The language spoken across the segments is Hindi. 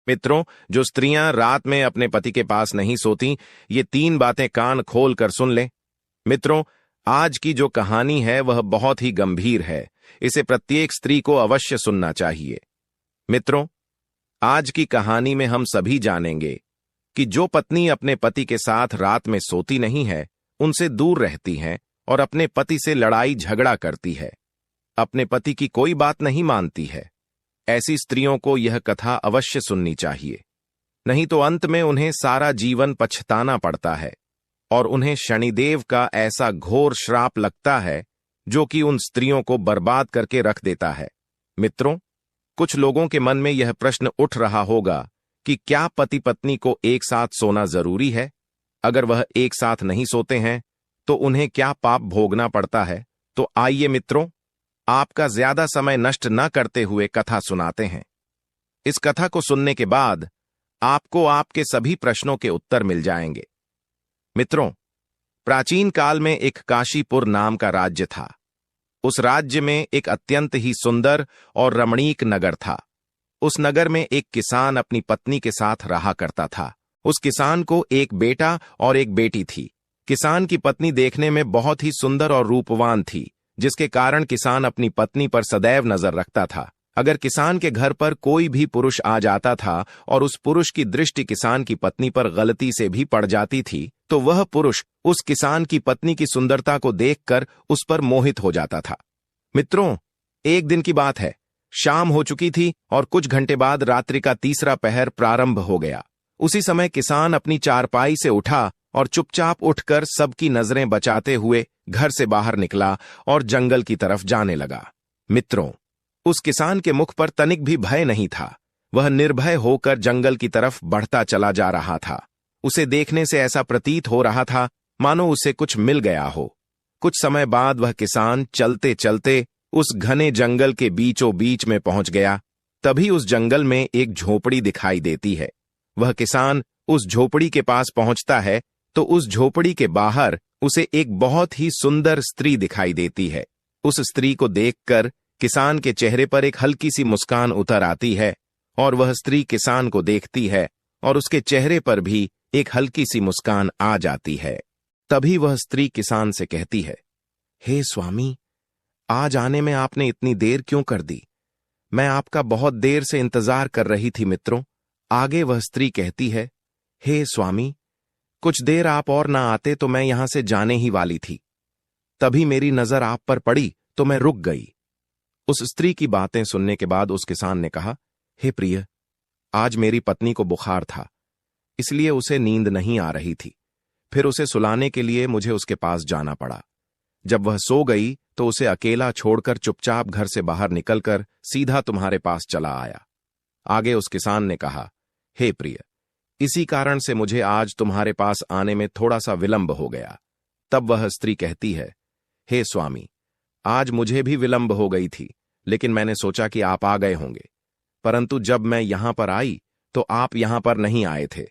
मित्रों, जो स्त्रियां रात में अपने पति के पास नहीं सोती, ये 3 बातें कान खोल कर सुन लें। मित्रों, आज की जो कहानी है वह बहुत ही गंभीर है। इसे प्रत्येक स्त्री को अवश्य सुनना चाहिए। मित्रों, आज की कहानी में हम सभी जानेंगे कि जो पत्नी अपने पति के साथ रात में सोती नहीं है, उनसे दूर रहती है और अपने पति से लड़ाई झगड़ा करती है, अपने पति की कोई बात नहीं मानती है, ऐसी स्त्रियों को यह कथा अवश्य सुननी चाहिए। नहीं तो अंत में उन्हें सारा जीवन पछताना पड़ता है और उन्हें शनिदेव का ऐसा घोर श्राप लगता है जो कि उन स्त्रियों को बर्बाद करके रख देता है। मित्रों, कुछ लोगों के मन में यह प्रश्न उठ रहा होगा कि क्या पति पत्नी को एक साथ सोना जरूरी है? अगर वह एक साथ नहीं सोते हैं तो उन्हें क्या पाप भोगना पड़ता है? तो आइए मित्रों, आपका ज्यादा समय नष्ट न करते हुए कथा सुनाते हैं। इस कथा को सुनने के बाद आपको आपके सभी प्रश्नों के उत्तर मिल जाएंगे। मित्रों, प्राचीन काल में एक काशीपुर नाम का राज्य था। उस राज्य में एक अत्यंत ही सुंदर और रमणीक नगर था। उस नगर में एक किसान अपनी पत्नी के साथ रहा करता था। उस किसान को एक बेटा और एक बेटी थी। किसान की पत्नी देखने में बहुत ही सुंदर और रूपवान थी, जिसके कारण किसान अपनी पत्नी पर सदैव नजर रखता था। अगर किसान के घर पर कोई भी पुरुष आ जाता था और उस पुरुष की दृष्टि किसान की पत्नी पर गलती से भी पड़ जाती थी, तो वह पुरुष उस किसान की पत्नी की सुंदरता को देखकर उस पर मोहित हो जाता था। मित्रों, एक दिन की बात है। शाम हो चुकी थी और कुछ घंटे बाद रात्रि का तीसरा पहर प्रारंभ हो गया। उसी समय किसान अपनी चारपाई से उठा और चुपचाप उठकर सबकी नजरें बचाते हुए घर से बाहर निकला और जंगल की तरफ जाने लगा। मित्रों, उस किसान के मुख पर तनिक भी भय नहीं था। वह निर्भय होकर जंगल की तरफ बढ़ता चला जा रहा था। उसे देखने से ऐसा प्रतीत हो रहा था मानो उसे कुछ मिल गया हो। कुछ समय बाद वह किसान चलते चलते उस घने जंगल के बीचों बीच में पहुंच गया। तभी उस जंगल में एक झोपड़ी दिखाई देती है। वह किसान उस झोपड़ी के पास पहुंचता है तो उस झोपड़ी के बाहर उसे एक बहुत ही सुंदर स्त्री दिखाई देती है। उस स्त्री को देखकर किसान के चेहरे पर एक हल्की सी मुस्कान उतर आती है और वह स्त्री किसान को देखती है और उसके चेहरे पर भी एक हल्की सी मुस्कान आ जाती है। तभी वह स्त्री किसान से कहती है, हे स्वामी, आज आने में आपने इतनी देर क्यों कर दी? मैं आपका बहुत देर से इंतजार कर रही थी। मित्रों, आगे वह स्त्री कहती है, हे स्वामी, कुछ देर आप और ना आते तो मैं यहां से जाने ही वाली थी। तभी मेरी नजर आप पर पड़ी तो मैं रुक गई। उस स्त्री की बातें सुनने के बाद उस किसान ने कहा, हे प्रिय, आज मेरी पत्नी को बुखार था, इसलिए उसे नींद नहीं आ रही थी। फिर उसे सुलाने के लिए मुझे उसके पास जाना पड़ा। जब वह सो गई तो उसे अकेला छोड़कर चुपचाप घर से बाहर निकलकर सीधा तुम्हारे पास चला आया। आगे उस किसान ने कहा, हे प्रिय, इसी कारण से मुझे आज तुम्हारे पास आने में थोड़ा सा विलंब हो गया। तब वह स्त्री कहती है, हे स्वामी, आज मुझे भी विलंब हो गई थी, लेकिन मैंने सोचा कि आप आ गए होंगे। परंतु जब मैं यहां पर आई तो आप यहां पर नहीं आए थे।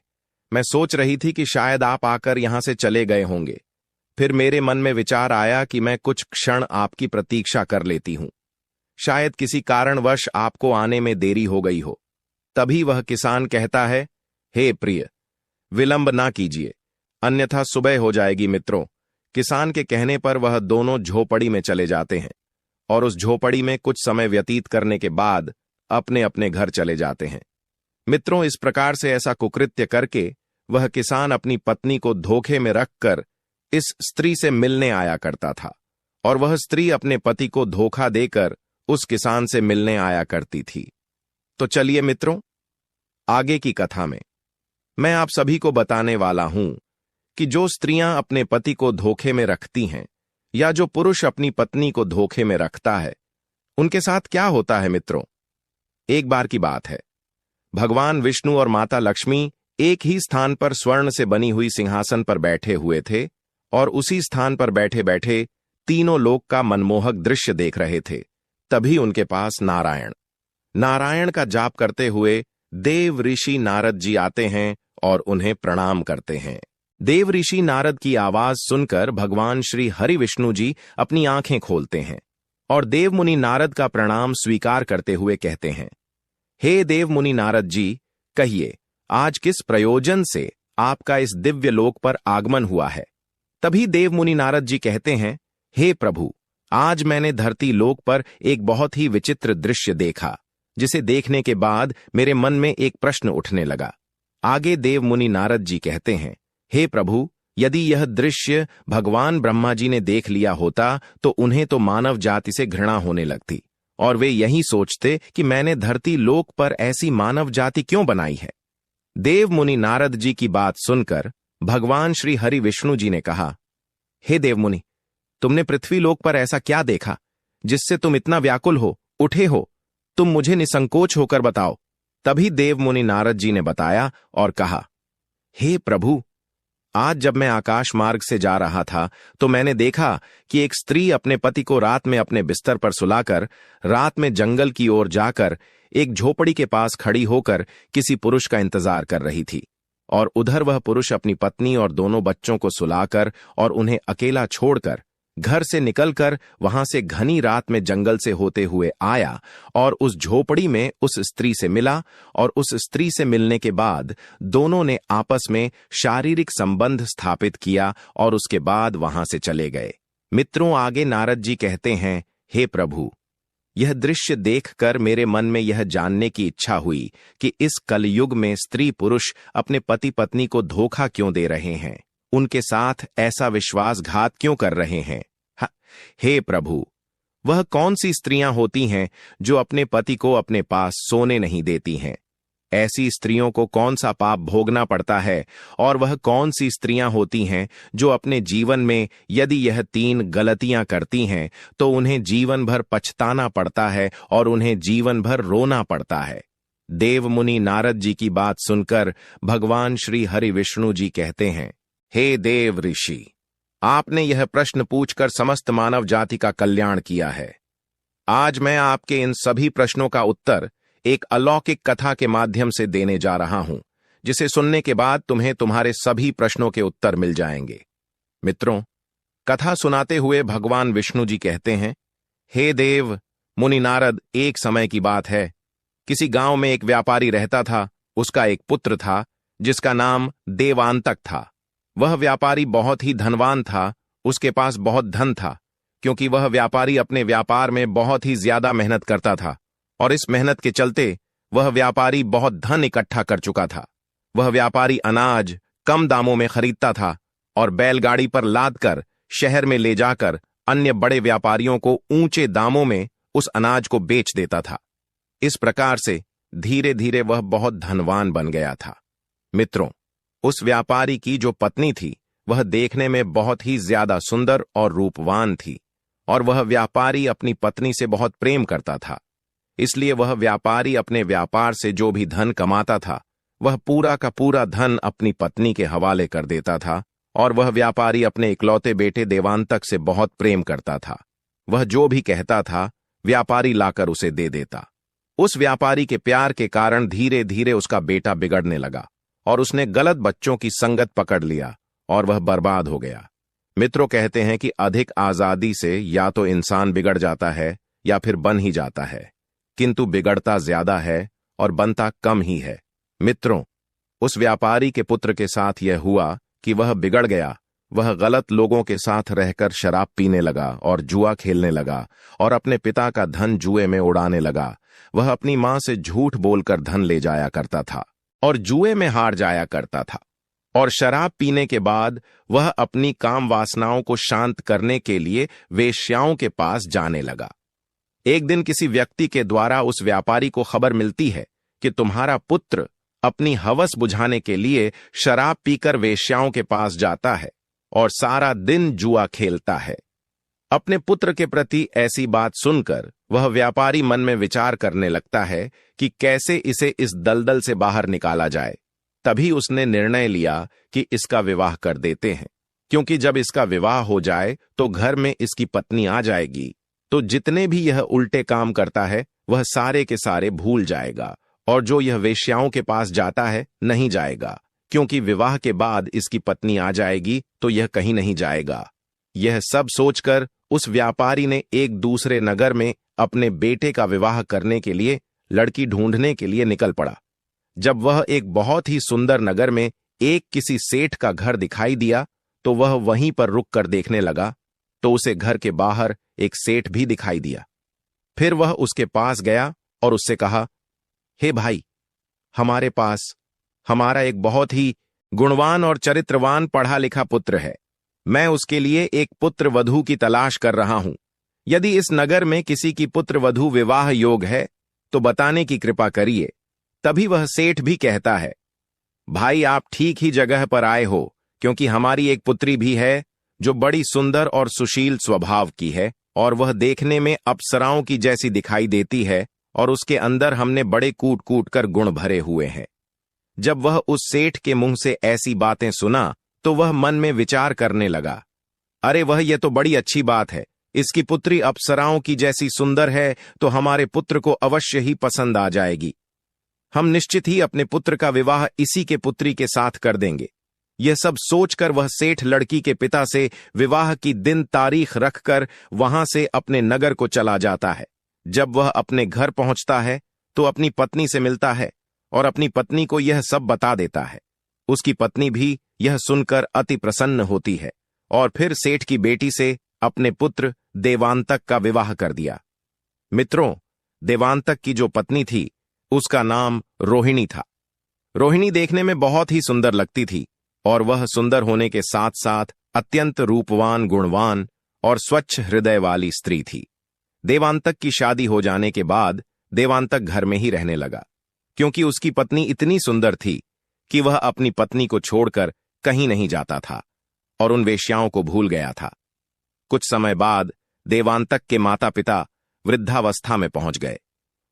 मैं सोच रही थी कि शायद आप आकर यहां से चले गए होंगे। फिर मेरे मन में विचार आया कि मैं कुछ क्षण आपकी प्रतीक्षा कर लेती हूं। शायद किसी कारणवश आपको आने में देरी हो गई हो। तभी वह किसान कहता है, हे प्रिय, विलंब ना कीजिए, अन्यथा सुबह हो जाएगी। मित्रों, किसान के कहने पर वह दोनों झोपड़ी में चले जाते हैं और उस झोपड़ी में कुछ समय व्यतीत करने के बाद अपने अपने घर चले जाते हैं। मित्रों, इस प्रकार से ऐसा कुकृत्य करके वह किसान अपनी पत्नी को धोखे में रखकर इस स्त्री से मिलने आया करता था और वह स्त्री अपने पति को धोखा देकर उस किसान से मिलने आया करती थी। तो चलिए मित्रों, आगे की कथा में मैं आप सभी को बताने वाला हूं कि जो स्त्रियां अपने पति को धोखे में रखती हैं या जो पुरुष अपनी पत्नी को धोखे में रखता है, उनके साथ क्या होता है। मित्रों, एक बार की बात है, भगवान विष्णु और माता लक्ष्मी एक ही स्थान पर स्वर्ण से बनी हुई सिंहासन पर बैठे हुए थे और उसी स्थान पर बैठे बैठे तीनों लोक का मनमोहक दृश्य देख रहे थे। तभी उनके पास नारायण का जाप करते हुए देव ऋषि नारद जी आते हैं और उन्हें प्रणाम करते हैं। देव ऋषि नारद की आवाज सुनकर भगवान श्री हरि विष्णु जी अपनी आंखें खोलते हैं और देव मुनि नारद का प्रणाम स्वीकार करते हुए कहते हैं, हे देव मुनि नारद जी, कहिए, आज किस प्रयोजन से आपका इस दिव्य लोक पर आगमन हुआ है? तभी देव मुनि नारद जी कहते हैं, हे प्रभु, आज मैंने धरती लोक पर एक बहुत ही विचित्र दृश्य देखा, जिसे देखने के बाद मेरे मन में एक प्रश्न उठने लगा। आगे देव मुनि नारद जी कहते हैं, हे प्रभु, यदि यह दृश्य भगवान ब्रह्मा जी ने देख लिया होता तो उन्हें तो मानव जाति से घृणा होने लगती और वे यही सोचते कि मैंने धरती लोक पर ऐसी मानव जाति क्यों बनाई है। देव मुनि नारद जी की बात सुनकर भगवान श्री हरि विष्णु जी ने कहा, हे देव मुनि, तुमने पृथ्वी लोक पर ऐसा क्या देखा जिससे तुम इतना व्याकुल हो, उठे हो? तुम मुझे निसंकोच होकर बताओ। तभी देव मुनि नारद जी ने बताया और कहा, हे प्रभु, आज जब मैं आकाश मार्ग से जा रहा था तो मैंने देखा कि एक स्त्री अपने पति को रात में अपने बिस्तर पर सुलाकर रात में जंगल की ओर जाकर एक झोपड़ी के पास खड़ी होकर किसी पुरुष का इंतजार कर रही थी, और उधर वह पुरुष अपनी पत्नी और दोनों बच्चों को सुलाकर और उन्हें अकेला छोड़कर घर से निकलकर वहां से घनी रात में जंगल से होते हुए आया और उस झोपड़ी में उस स्त्री से मिला, और उस स्त्री से मिलने के बाद दोनों ने आपस में शारीरिक संबंध स्थापित किया और उसके बाद वहां से चले गए। मित्रों, आगे नारद जी कहते हैं, हे प्रभु, यह दृश्य देखकर मेरे मन में यह जानने की इच्छा हुई कि इस कलयुग में स्त्री पुरुष अपने पति पत्नी को धोखा क्यों दे रहे हैं, उनके साथ ऐसा विश्वासघात क्यों कर रहे हैं। हे प्रभु, वह कौन सी स्त्रियां होती हैं जो अपने पति को अपने पास सोने नहीं देती हैं? ऐसी स्त्रियों को कौन सा पाप भोगना पड़ता है? और वह कौन सी स्त्रियां होती हैं जो अपने जीवन में यदि यह 3 गलतियां करती हैं तो उन्हें जीवन भर पछताना पड़ता है और उन्हें जीवन भर रोना पड़ता है? देव मुनि नारद जी की बात सुनकर भगवान श्री हरि विष्णु जी कहते हैं, हे देव ऋषि, आपने यह प्रश्न पूछकर समस्त मानव जाति का कल्याण किया है। आज मैं आपके इन सभी प्रश्नों का उत्तर एक अलौकिक कथा के माध्यम से देने जा रहा हूं, जिसे सुनने के बाद तुम्हें तुम्हारे सभी प्रश्नों के उत्तर मिल जाएंगे। मित्रों, कथा सुनाते हुए भगवान विष्णु जी कहते हैं, हे देव मुनि नारद, एक समय की बात है, किसी गांव में एक व्यापारी रहता था। उसका एक पुत्र था जिसका नाम देवांतक था। वह व्यापारी बहुत ही धनवान था, उसके पास बहुत धन था, क्योंकि वह व्यापारी अपने व्यापार में बहुत ही ज्यादा मेहनत करता था, और इस मेहनत के चलते वह व्यापारी बहुत धन इकट्ठा कर चुका था। वह व्यापारी अनाज कम दामों में खरीदता था और बैलगाड़ी पर लादकर शहर में ले जाकर अन्य बड़े व्यापारियों को ऊंचे दामों में उस अनाज को बेच देता था। इस प्रकार से धीरे धीरे वह बहुत धनवान बन गया था। मित्रों, उस व्यापारी की जो पत्नी थी वह देखने में बहुत ही ज्यादा सुंदर और रूपवान थी, और वह व्यापारी अपनी पत्नी से बहुत प्रेम करता था। इसलिए वह व्यापारी अपने व्यापार से जो भी धन कमाता था वह पूरा का पूरा धन अपनी पत्नी के हवाले कर देता था, और वह व्यापारी अपने इकलौते बेटे देवांतक से बहुत प्रेम करता था। वह जो भी कहता था व्यापारी लाकर उसे दे देता। उस व्यापारी के प्यार के कारण धीरे धीरे उसका बेटा बिगड़ने लगा और उसने गलत बच्चों की संगत पकड़ लिया और वह बर्बाद हो गया। मित्रों, कहते हैं कि अधिक आजादी से या तो इंसान बिगड़ जाता है या फिर बन ही जाता है, किंतु बिगड़ता ज्यादा है और बनता कम ही है। मित्रों, उस व्यापारी के पुत्र के साथ यह हुआ कि वह बिगड़ गया। वह गलत लोगों के साथ रहकर शराब पीने लगा और जुआ खेलने लगा और अपने पिता का धन जुए में उड़ाने लगा। वह अपनी मां से झूठ बोलकर धन ले जाया करता था और जुए में हार जाया करता था, और शराब पीने के बाद वह अपनी काम वासनाओं को शांत करने के लिए वेश्याओं के पास जाने लगा। एक दिन किसी व्यक्ति के द्वारा उस व्यापारी को खबर मिलती है कि तुम्हारा पुत्र अपनी हवस बुझाने के लिए शराब पीकर वेश्याओं के पास जाता है और सारा दिन जुआ खेलता है। अपने पुत्र के प्रति ऐसी बात सुनकर वह व्यापारी मन में विचार करने लगता है कि कैसे इसे इस दलदल से बाहर निकाला जाए। तभी उसने निर्णय लिया कि इसका विवाह कर देते हैं, क्योंकि जब इसका विवाह हो जाए तो घर में इसकी पत्नी आ जाएगी, तो जितने भी यह उल्टे काम करता है वह सारे के सारे भूल जाएगा, और जो यह वेश्याओं के पास जाता है नहीं जाएगा, क्योंकि विवाह के बाद इसकी पत्नी आ जाएगी तो यह कहीं नहीं जाएगा। यह सब सोचकर उस व्यापारी ने एक दूसरे नगर में अपने बेटे का विवाह करने के लिए लड़की ढूंढने के लिए निकल पड़ा। जब वह एक बहुत ही सुंदर नगर में एक किसी सेठ का घर दिखाई दिया तो वह वहीं पर रुक कर देखने लगा, तो उसे घर के बाहर एक सेठ भी दिखाई दिया। फिर वह उसके पास गया और उससे कहा, हे भाई, हमारे पास हमारा एक बहुत ही गुणवान और चरित्रवान पढ़ा लिखा पुत्र है। मैं उसके लिए एक पुत्र वधू की तलाश कर रहा हूं। यदि इस नगर में किसी की पुत्र वधू विवाह योग है तो बताने की कृपा करिए। तभी वह सेठ भी कहता है, भाई, आप ठीक ही जगह पर आए हो, क्योंकि हमारी एक पुत्री भी है जो बड़ी सुंदर और सुशील स्वभाव की है, और वह देखने में अप्सराओं की जैसी दिखाई देती है, और उसके अंदर हमने बड़े कूट कूट कर गुण भरे हुए हैं। जब वह उस सेठ के मुंह से ऐसी बातें सुना तो वह मन में विचार करने लगा, अरे वह, यह तो बड़ी अच्छी बात है। इसकी पुत्री अप्सराओं की जैसी सुंदर है तो हमारे पुत्र को अवश्य ही पसंद आ जाएगी। हम निश्चित ही अपने पुत्र का विवाह इसी के पुत्री के साथ कर देंगे। यह सब सोचकर वह सेठ लड़की के पिता से विवाह की दिन तारीख रखकर वहां से अपने नगर को चला जाता है। जब वह अपने घर पहुंचता है तो अपनी पत्नी से मिलता है और अपनी पत्नी को यह सब बता देता है। उसकी पत्नी भी यह सुनकर अति प्रसन्न होती है और फिर सेठ की बेटी से अपने पुत्र देवांतक का विवाह कर दिया। मित्रों, देवांतक की जो पत्नी थी उसका नाम रोहिणी था। रोहिणी देखने में बहुत ही सुंदर लगती थी और वह सुंदर होने के साथ साथ अत्यंत रूपवान, गुणवान और स्वच्छ हृदय वाली स्त्री थी। देवांतक की शादी हो जाने के बाद देवांतक घर में ही रहने लगा, क्योंकि उसकी पत्नी इतनी सुंदर थी कि वह अपनी पत्नी को छोड़कर कहीं नहीं जाता था और उन वेश्याओं को भूल गया था। कुछ समय बाद देवांतक के माता पिता वृद्धावस्था में पहुंच गए।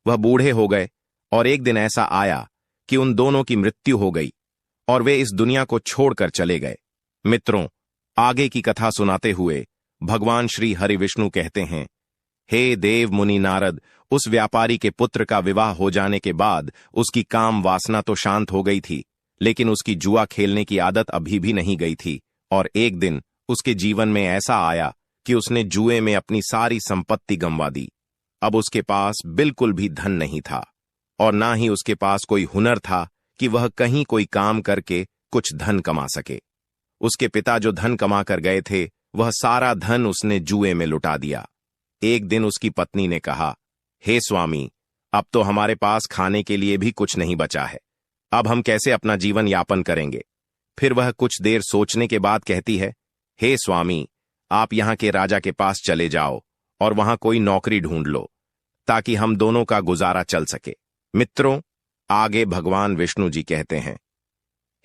वह बूढ़े हो गए और एक दिन ऐसा आया कि उन दोनों की मृत्यु हो गई और वे इस दुनिया को छोड़कर चले गए। मित्रों, आगे की कथा सुनाते हुए भगवान श्री हरि विष्णु कहते हैं, हे देव मुनि नारद, उस व्यापारी के पुत्र का विवाह हो जाने के बाद उसकी काम वासना तो शांत हो गई थी, लेकिन उसकी जुआ खेलने की आदत अभी भी नहीं गई थी। और एक दिन उसके जीवन में ऐसा आया कि उसने जुए में अपनी सारी संपत्ति गंवा दी। अब उसके पास बिल्कुल भी धन नहीं था और ना ही उसके पास कोई हुनर था कि वह कहीं कोई काम करके कुछ धन कमा सके। उसके पिता जो धन कमा कर गए थे, वह सारा धन उसने जुए में लुटा दिया। एक दिन उसकी पत्नी ने कहा, हे स्वामी, अब तो हमारे पास खाने के लिए भी कुछ नहीं बचा है। अब हम कैसे अपना जीवन यापन करेंगे? फिर वह कुछ देर सोचने के बाद कहती है, हे स्वामी, आप यहाँ के राजा के पास चले जाओ और वहां कोई नौकरी ढूंढ लो ताकि हम दोनों का गुजारा चल सके। मित्रों, आगे भगवान विष्णु जी कहते हैं,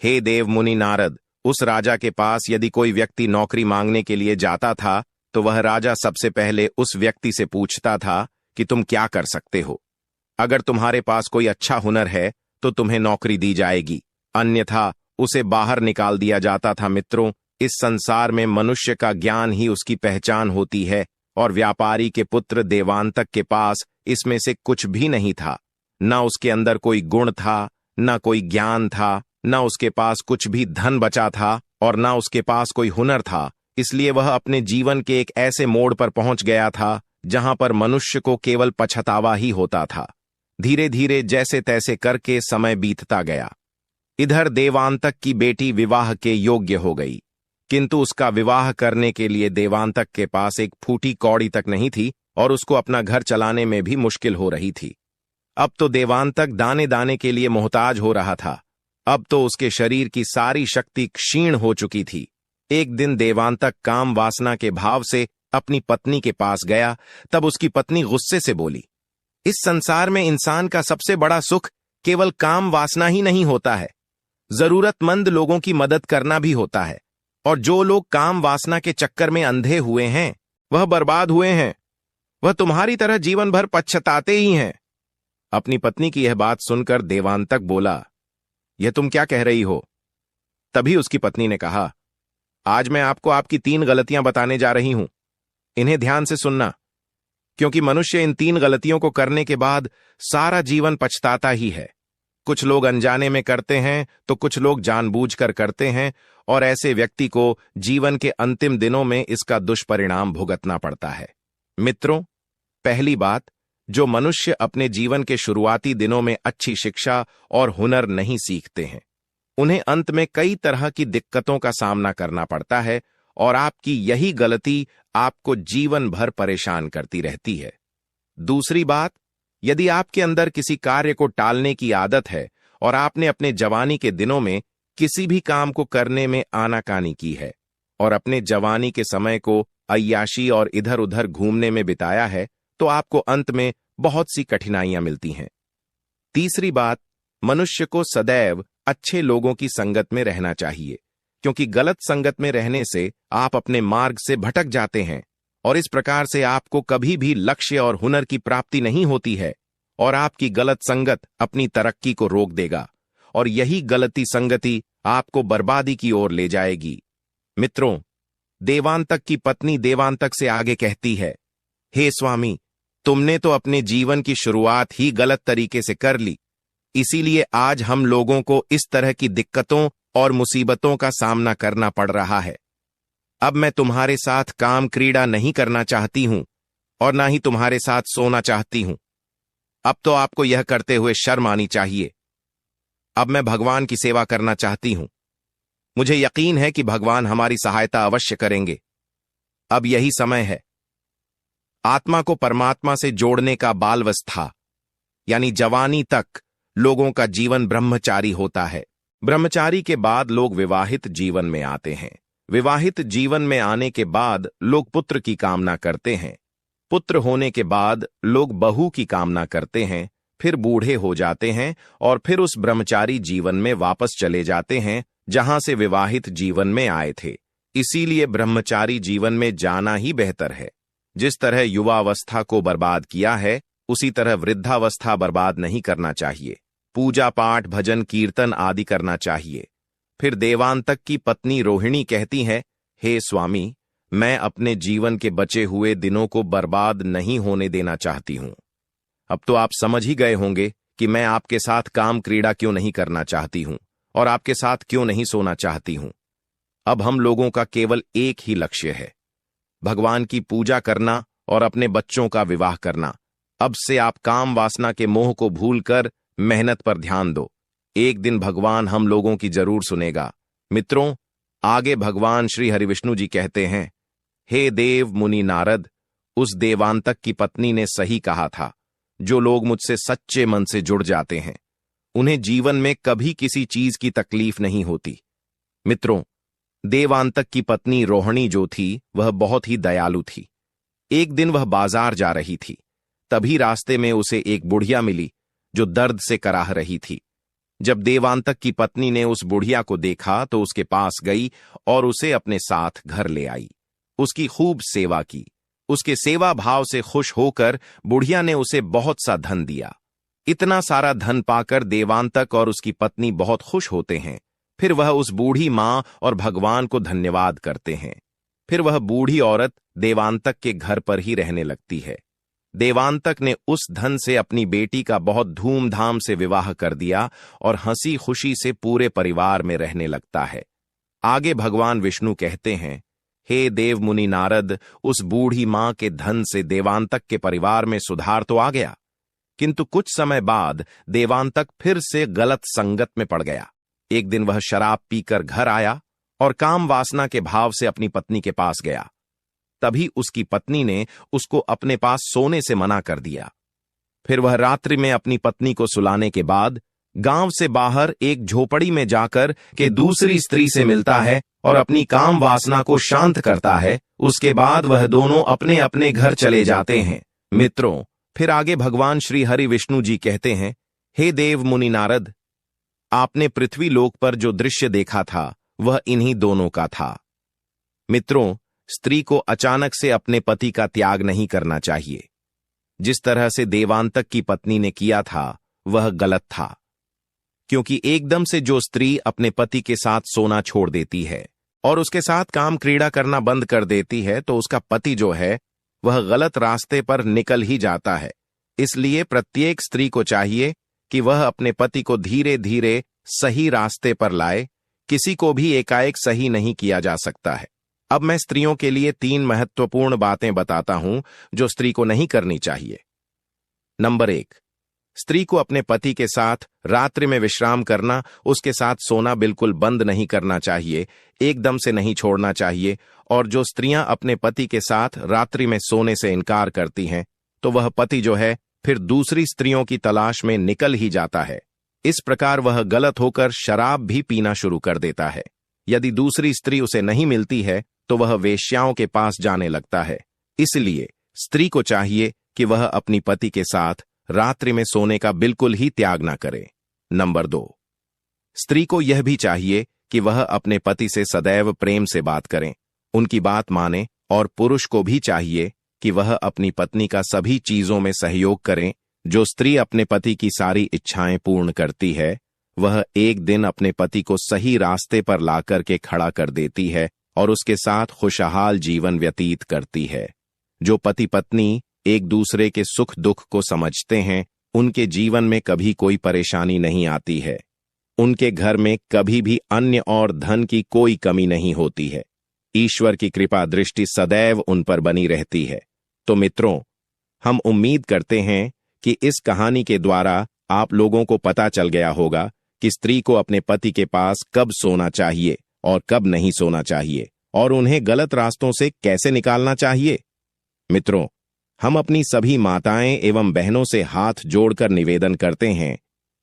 हे देव मुनि नारद, उस राजा के पास यदि कोई व्यक्ति नौकरी मांगने के लिए जाता था तो वह राजा सबसे पहले उस व्यक्ति से पूछता था कि तुम क्या कर सकते हो। अगर तुम्हारे पास कोई अच्छा हुनर है तो तुम्हें नौकरी दी जाएगी, अन्यथा उसे बाहर निकाल दिया जाता था। मित्रों, इस संसार में मनुष्य का ज्ञान ही उसकी पहचान होती है और व्यापारी के पुत्र देवांतक के पास इसमें से कुछ भी नहीं था। न उसके अंदर कोई गुण था, न कोई ज्ञान था, न उसके पास कुछ भी धन बचा था और न उसके पास कोई हुनर था। इसलिए वह अपने जीवन के एक ऐसे मोड़ पर पहुंच गया था जहां पर मनुष्य को केवल पछतावा ही होता था। धीरे धीरे जैसे तैसे करके समय बीतता गया। इधर देवांतक की बेटी विवाह के योग्य हो गई, किंतु उसका विवाह करने के लिए देवांतक के पास एक फूटी कौड़ी तक नहीं थी और उसको अपना घर चलाने में भी मुश्किल हो रही थी। अब तो देवांतक दाने दाने के लिए मोहताज हो रहा था। अब तो उसके शरीर की सारी शक्ति क्षीण हो चुकी थी। एक दिन देवांतक काम वासना के भाव से अपनी पत्नी के पास गया। तब उसकी पत्नी गुस्से से बोली, इस संसार में इंसान का सबसे बड़ा सुख केवल काम वासना ही नहीं होता है, जरूरतमंद लोगों की मदद करना भी होता है। और जो लोग काम वासना के चक्कर में अंधे हुए हैं वह बर्बाद हुए हैं। वह तुम्हारी तरह जीवन भर पछताते ही हैं। अपनी पत्नी की यह बात सुनकर देवांतक बोला, यह तुम क्या कह रही हो? तभी उसकी पत्नी ने कहा, आज मैं आपको आपकी 3 गलतियां बताने जा रही हूं। इन्हें ध्यान से सुनना, क्योंकि मनुष्य इन 3 गलतियों को करने के बाद सारा जीवन पछताता ही है। कुछ लोग अनजाने में करते हैं तो कुछ लोग जानबूझकर करते हैं और ऐसे व्यक्ति को जीवन के अंतिम दिनों में इसका दुष्परिणाम भुगतना पड़ता है। मित्रों, पहली बात, जो मनुष्य अपने जीवन के शुरुआती दिनों में अच्छी शिक्षा और हुनर नहीं सीखते हैं, उन्हें अंत में कई तरह की दिक्कतों का सामना करना पड़ता है और आपकी यही गलती आपको जीवन भर परेशान करती रहती है। दूसरी बात, यदि आपके अंदर किसी कार्य को टालने की आदत है और आपने अपने जवानी के दिनों में किसी भी काम को करने में आनाकानी की है और अपने जवानी के समय को अय्याशी और इधर उधर घूमने में बिताया है, तो आपको अंत में बहुत सी कठिनाइयां मिलती हैं। तीसरी बात, मनुष्य को सदैव अच्छे लोगों की संगत में रहना चाहिए, क्योंकि गलत संगत में रहने से आप अपने मार्ग से भटक जाते हैं और इस प्रकार से आपको कभी भी लक्ष्य और हुनर की प्राप्ति नहीं होती है और आपकी गलत संगत अपनी तरक्की को रोक देगा और यही गलती संगति आपको बर्बादी की ओर ले जाएगी। मित्रों, देवांतक की पत्नी देवांतक से आगे कहती है, हे स्वामी, तुमने तो अपने जीवन की शुरुआत ही गलत तरीके से कर ली, इसीलिए आज हम लोगों को इस तरह की दिक्कतों और मुसीबतों का सामना करना पड़ रहा है। अब मैं तुम्हारे साथ काम क्रीड़ा नहीं करना चाहती हूं और ना ही तुम्हारे साथ सोना चाहती हूं। अब तो आपको यह करते हुए शर्म आनी चाहिए। अब मैं भगवान की सेवा करना चाहती हूं। मुझे यकीन है कि भगवान हमारी सहायता अवश्य करेंगे। अब यही समय है। आत्मा को परमात्मा से जोड़ने का बालवस्था यानी जवानी तक लोगों का जीवन ब्रह्मचारी होता है। ब्रह्मचारी के बाद लोग विवाहित जीवन में आते हैं। विवाहित जीवन में आने के बाद लोग पुत्र की कामना करते हैं। पुत्र होने के बाद लोग बहू की कामना करते हैं, फिर बूढ़े हो जाते हैं और फिर उस ब्रह्मचारी जीवन में वापस चले जाते हैं जहां से विवाहित जीवन में आए थे। इसीलिए ब्रह्मचारी जीवन में जाना ही बेहतर है। जिस तरह युवावस्था को बर्बाद किया है, उसी तरह वृद्धावस्था बर्बाद नहीं करना चाहिए। पूजा पाठ भजन कीर्तन आदि करना चाहिए। फिर देवांतक की पत्नी रोहिणी कहती है, हे स्वामी, मैं अपने जीवन के बचे हुए दिनों को बर्बाद नहीं होने देना चाहती हूं। अब तो आप समझ ही गए होंगे कि मैं आपके साथ काम क्रीड़ा क्यों नहीं करना चाहती हूं और आपके साथ क्यों नहीं सोना चाहती हूं। अब हम लोगों का केवल एक ही लक्ष्य है, भगवान की पूजा करना और अपने बच्चों का विवाह करना। अब से आप काम वासना के मोह को भूलकर मेहनत पर ध्यान दो। एक दिन भगवान हम लोगों की जरूर सुनेगा। मित्रों, आगे भगवान श्री हरिविष्णु जी कहते हैं, हे देव मुनि नारद, उस देवांतक की पत्नी ने सही कहा था। जो लोग मुझसे सच्चे मन से जुड़ जाते हैं, उन्हें जीवन में कभी किसी चीज की तकलीफ नहीं होती। मित्रों, देवांतक की पत्नी रोहिणी जो थी, वह बहुत ही दयालु थी। एक दिन वह बाजार जा रही थी, तभी रास्ते में उसे एक बुढ़िया मिली जो दर्द से कराह रही थी। जब देवांतक की पत्नी ने उस बुढ़िया को देखा तो उसके पास गई और उसे अपने साथ घर ले आई। उसकी खूब सेवा की। उसके सेवा भाव से खुश होकर बुढ़िया ने उसे बहुत सा धन दिया। इतना सारा धन पाकर देवांतक और उसकी पत्नी बहुत खुश होते हैं। फिर वह उस बूढ़ी मां और भगवान को धन्यवाद करते हैं। फिर वह बूढ़ी औरत देवांतक के घर पर ही रहने लगती है। देवांतक ने उस धन से अपनी बेटी का बहुत धूमधाम से विवाह कर दिया और हंसी खुशी से पूरे परिवार में रहने लगता है। आगे भगवान विष्णु कहते हैं, हे देव मुनि नारद, उस बूढ़ी मां के धन से देवांतक के परिवार में सुधार तो आ गया, किंतु कुछ समय बाद देवांतक फिर से गलत संगत में पड़ गया। एक दिन वह शराब पीकर घर आया और काम वासना के भाव से अपनी पत्नी के पास गया। तभी उसकी पत्नी ने उसको अपने पास सोने से मना कर दिया। फिर वह रात्रि में अपनी पत्नी को सुलाने के बाद गांव से बाहर एक झोपड़ी में जाकर के दूसरी स्त्री से मिलता है और अपनी काम वासना को शांत करता है। उसके बाद वह दोनों अपने अपने घर चले जाते हैं। मित्रों, फिर आगे भगवान श्री हरि विष्णु जी कहते हैं, हे देव मुनि नारद, आपने पृथ्वी लोक पर जो दृश्य देखा था वह इन्हीं दोनों का था। मित्रों, स्त्री को अचानक से अपने पति का त्याग नहीं करना चाहिए। जिस तरह से देवांतक की पत्नी ने किया था वह गलत था, क्योंकि एकदम से जो स्त्री अपने पति के साथ सोना छोड़ देती है और उसके साथ काम क्रीड़ा करना बंद कर देती है तो उसका पति जो है वह गलत रास्ते पर निकल ही जाता है। इसलिए प्रत्येक स्त्री को चाहिए कि वह अपने पति को धीरे धीरे सही रास्ते पर लाए। किसी को भी एकाएक सही नहीं किया जा सकता है। अब मैं स्त्रियों के लिए 3 महत्वपूर्ण बातें बताता हूं जो स्त्री को नहीं करनी चाहिए। नंबर 1, स्त्री को अपने पति के साथ रात्रि में विश्राम करना, उसके साथ सोना बिल्कुल बंद नहीं करना चाहिए, एकदम से नहीं छोड़ना चाहिए। और जो स्त्रियां अपने पति के साथ रात्रि में सोने से इनकार करती हैं, तो वह पति जो है फिर दूसरी स्त्रियों की तलाश में निकल ही जाता है। इस प्रकार वह गलत होकर शराब भी पीना शुरू कर देता है। यदि दूसरी स्त्री उसे नहीं मिलती है तो वह वेश्याओं के पास जाने लगता है। इसलिए स्त्री को चाहिए कि वह अपनी पति के साथ रात्रि में सोने का बिल्कुल ही त्याग ना करे। नंबर 2, स्त्री को यह भी चाहिए कि वह अपने पति से सदैव प्रेम से बात करें, उनकी बात माने, और पुरुष को भी चाहिए कि वह अपनी पत्नी का सभी चीजों में सहयोग करें। जो स्त्री अपने पति की सारी इच्छाएं पूर्ण करती है, वह एक दिन अपने पति को सही रास्ते पर ला करके खड़ा कर देती है और उसके साथ खुशहाल जीवन व्यतीत करती है। जो पति पत्नी एक दूसरे के सुख दुख को समझते हैं, उनके जीवन में कभी कोई परेशानी नहीं आती है। उनके घर में कभी भी अन्न और धन की कोई कमी नहीं होती है। ईश्वर की कृपा दृष्टि सदैव उन पर बनी रहती है। तो मित्रों, हम उम्मीद करते हैं कि इस कहानी के द्वारा आप लोगों को पता चल गया होगा कि स्त्री को अपने पति के पास कब सोना चाहिए और कब नहीं सोना चाहिए, और उन्हें गलत रास्तों से कैसे निकालना चाहिए। मित्रों, हम अपनी सभी माताएं एवं बहनों से हाथ जोड़कर निवेदन करते हैं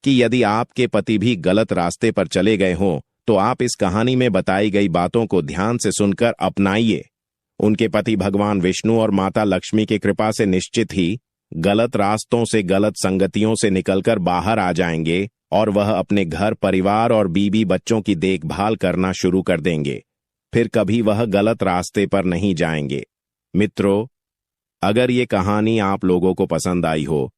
कि यदि आपके पति भी गलत रास्ते पर चले गए हों, तो आप इस कहानी में बताई गई बातों को ध्यान से सुनकर अपनाइए। उनके पति भगवान विष्णु और माता लक्ष्मी की कृपा से निश्चित ही गलत रास्तों से, गलत संगतियों से निकलकर बाहर आ जाएंगे और वह अपने घर परिवार और बीवी बच्चों की देखभाल करना शुरू कर देंगे। फिर कभी वह गलत रास्ते पर नहीं जाएंगे। मित्रों, अगर ये कहानी आप लोगों को पसंद आई हो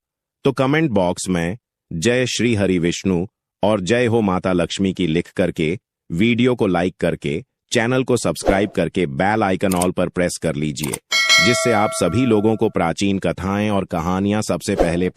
तो कमेंट बॉक्स में जय श्री हरि विष्णु और जय हो माता लक्ष्मी की लिख करके, वीडियो को लाइक करके, चैनल को सब्सक्राइब करके बेल आइकन ऑल पर प्रेस कर लीजिए, जिससे आप सभी लोगों को प्राचीन कथाएं और कहानियां सबसे पहले